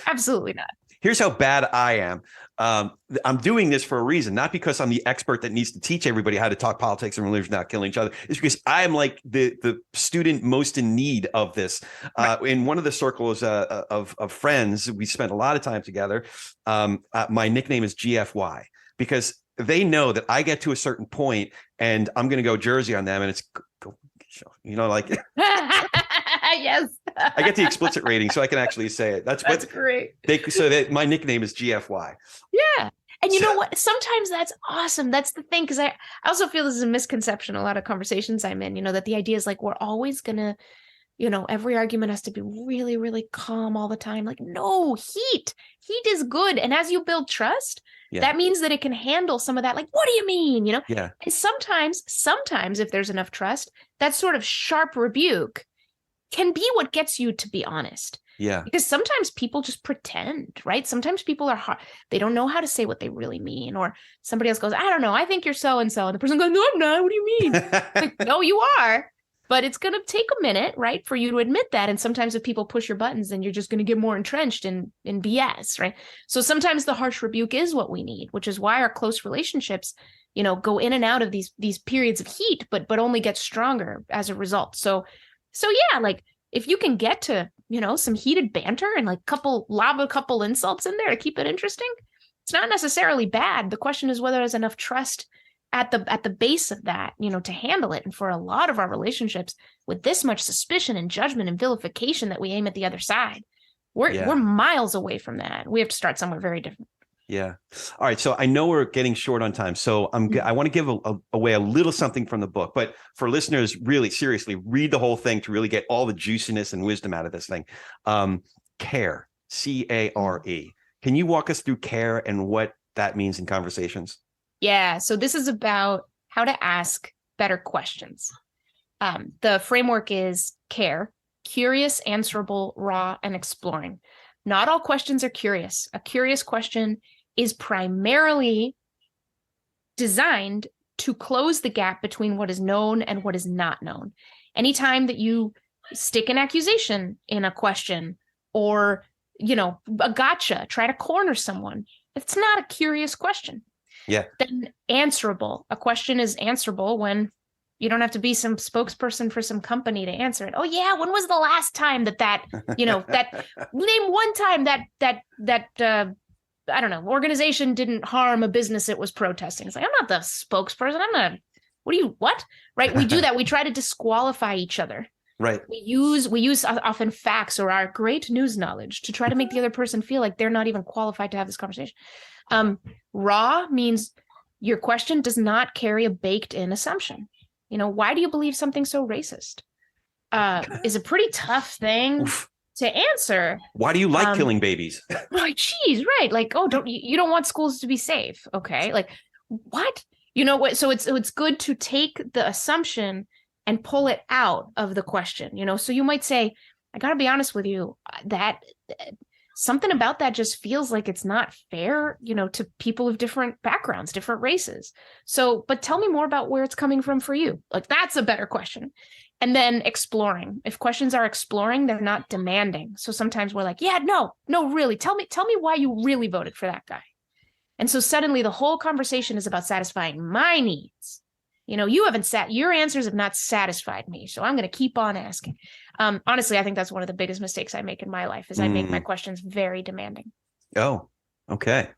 absolutely not. Here's how bad I am. I'm doing this for a reason, not because I'm the expert that needs to teach everybody how to talk politics and religion without killing each other. It's because I'm like the student most in need of this. Right. In one of the circles of friends, we spent a lot of time together. My nickname is GFY because they know that I get to a certain point and I'm going to go Jersey on them, and it's like yes. I get the explicit rating, so I can actually say it. That's great. So that my nickname is GFY. Yeah. And you know what? Sometimes that's awesome. That's the thing. Because I also feel this is a misconception. A lot of conversations I'm in, that the idea is like, we're always going to, every argument has to be really, really calm all the time. Like, no, heat is good. And as you build trust, that means that it can handle some of that. Like, what do you mean? Yeah. And sometimes if there's enough trust, that sort of sharp rebuke can be what gets you to be honest. Yeah. Because sometimes people just pretend, right? Sometimes people are hard. They don't know how to say what they really mean. Or somebody else goes, I don't know, I think you're so-and-so. And the person goes, no, I'm not. What do you mean? Like, no, you are. But it's going to take a minute, right, for you to admit that. And sometimes if people push your buttons, then you're just going to get more entrenched in BS, right? So sometimes the harsh rebuke is what we need, which is why our close relationships, go in and out of these periods of heat, but only get stronger as a result. So yeah, like if you can get to, some heated banter and like lob a couple insults in there to keep it interesting, it's not necessarily bad. The question is whether there's enough trust at the base of that, to handle it. And for a lot of our relationships with this much suspicion and judgment and vilification that we aim at the other side, we're miles away from that. We have to start somewhere very different. Yeah. All right. So I know we're getting short on time. So I want to give away a little something from the book, but for listeners, really seriously, read the whole thing to really get all the juiciness and wisdom out of this thing. Care, C-A-R-E. Can you walk us through care and what that means in conversations? Yeah. So this is about how to ask better questions. The framework is care, curious, answerable, raw, and exploring. Not all questions are curious. A curious question is primarily designed to close the gap between what is known and what is not known. Anytime that you stick an accusation in a question or, a gotcha, try to corner someone, it's not a curious question. Yeah. Then answerable. A question is answerable when you don't have to be some spokesperson for some company to answer it. Oh yeah, when was the last time that name one time that I don't know, organization didn't harm a business it was protesting. It's like, I'm not the spokesperson. What? Right? We do that. We try to disqualify each other. Right. We use often facts or our great news knowledge to try to make the other person feel like they're not even qualified to have this conversation. Raw means your question does not carry a baked in assumption. Why do you believe something so racist? Is a pretty tough thing to answer. Why do you like killing babies? Right, geez, right. Like, oh, you don't want schools to be safe. Okay. Like, what? What? So it's good to take the assumption and pull it out of the question. So you might say, I got to be honest with you, that something about that just feels like it's not fair, to people of different backgrounds, different races. So, but tell me more about where it's coming from for you. Like, that's a better question. And then exploring. If questions are exploring, they're not demanding. So sometimes we're like, yeah, no, really. Tell me why you really voted for that guy. And so suddenly the whole conversation is about satisfying my needs. Your answers have not satisfied me. So I'm going to keep on asking. Honestly, I think that's one of the biggest mistakes I make in my life is I make my questions very demanding. Oh, okay.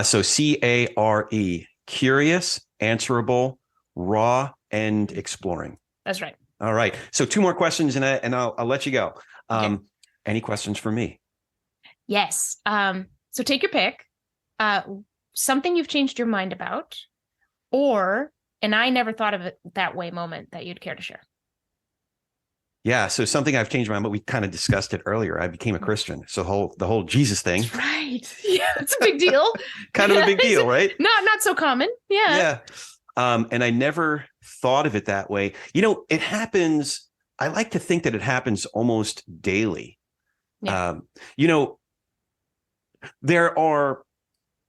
So C-A-R-E, curious, answerable, raw, and exploring. That's right. All right. So 2 more questions and I'll let you go. Okay. Any questions for me? Yes. So take your pick. Something you've changed your mind about, or an I never thought of it that way moment that you'd care to share. Yeah. So something I've changed my mind, but we kind of discussed it earlier. I became a Christian. So the whole Jesus thing. That's right. Yeah. It's a big deal. Kind of a big deal, right? Not so common. Yeah. Yeah. And I never thought of it that way. It happens. I like to think that it happens almost daily. Yeah.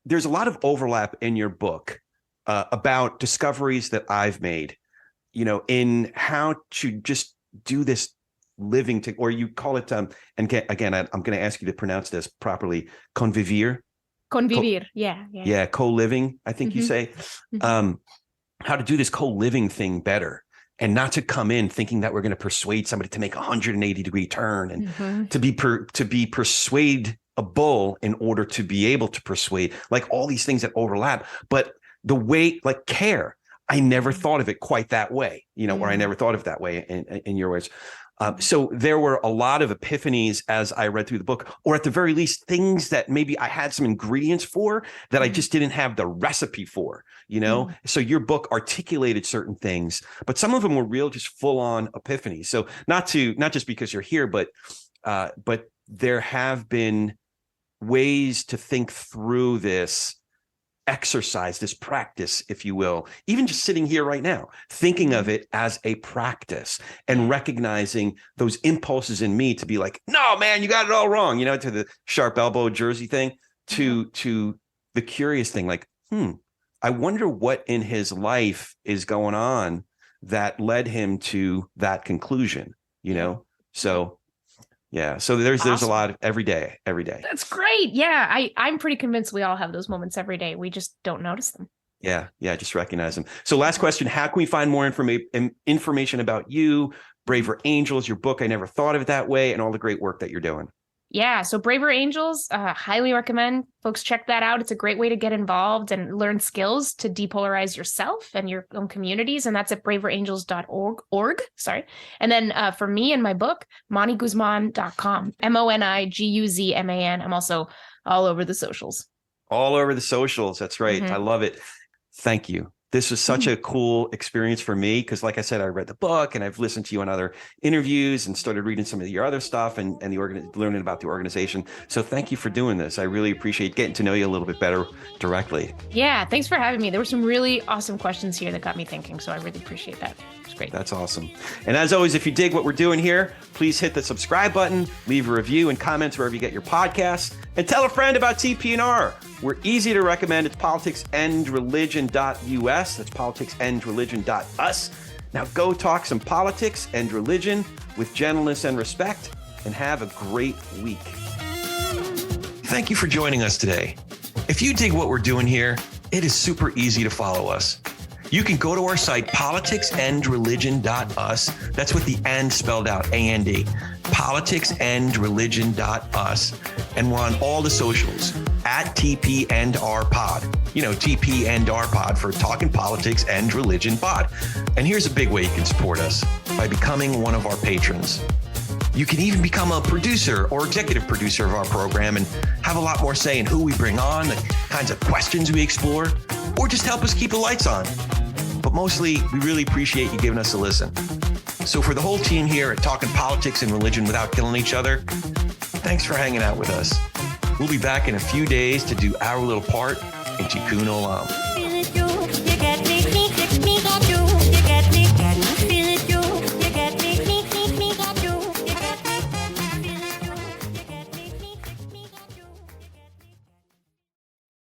There's a lot of overlap in your book about discoveries that I've made, in how to just do this living or you call it, and again, I'm going to ask you to pronounce this properly, convivir. Convivir. Yeah. Yeah. Co-living, I think you say, how to do this co-living thing better, and not to come in thinking that we're going to persuade somebody to make a 180-degree turn and to be persuadable in order to be able to persuade, like all these things that overlap. But the way, like care, I never thought of it quite that way, or I never thought of it that way in your words. So there were a lot of epiphanies as I read through the book, or at the very least, things that maybe I had some ingredients for that I just didn't have the recipe for, So your book articulated certain things, but some of them were real, just full on epiphanies. So not just because you're here, but there have been ways to think through this exercise, this practice, if you will, even just sitting here right now, thinking of it as a practice and recognizing those impulses in me to be like, no, man, you got it all wrong, to the sharp elbow Jersey thing, to the curious thing, like, I wonder what in his life is going on that led him to that conclusion, So yeah. So there's a lot of every day. That's great. Yeah. I'm pretty convinced we all have those moments every day. We just don't notice them. Yeah. Just recognize them. So last question, how can we find more information about you, Braver Angels, your book? I never thought of it that way, and all the great work that you're doing. Yeah. So Braver Angels, highly recommend folks check that out. It's a great way to get involved and learn skills to depolarize yourself and your own communities. And that's at braverangels.org. Sorry. And then for me and my book, moniguzman.com, MoniGuzman. I'm also all over the socials. All over the socials. That's right. I love it. Thank you. This was such a cool experience for me because, like I said, I read the book and I've listened to you on other interviews and started reading some of your other stuff and learning about the organization. So thank you for doing this. I really appreciate getting to know you a little bit better directly. Yeah, thanks for having me. There were some really awesome questions here that got me thinking, so I really appreciate that. It's great. That's awesome. And as always, if you dig what we're doing here, please hit the subscribe button, leave a review and comments wherever you get your podcasts, and tell a friend about TP&R. We're easy to recommend. It's politicsandreligion.us. That's politicsandreligion.us. Now go talk some politics and religion with gentleness and respect, and have a great week. Thank you for joining us today. If you dig what we're doing here, it is super easy to follow us. You can go to our site, politicsandreligion.us. That's with the and spelled out, A-N-D. Politicsandreligion.us. And we're on all the socials at TP and R Pod. TP and R Pod for Talking Politics and Religion Pod. And here's a big way you can support us: by becoming one of our patrons. You can even become a producer or executive producer of our program and have a lot more say in who we bring on, the kinds of questions we explore, or just help us keep the lights on. But mostly, we really appreciate you giving us a listen. So for the whole team here at Talking Politics and Religion Without Killing Each Other, thanks for hanging out with us. We'll be back in a few days to do our little part in Tikkun Olam.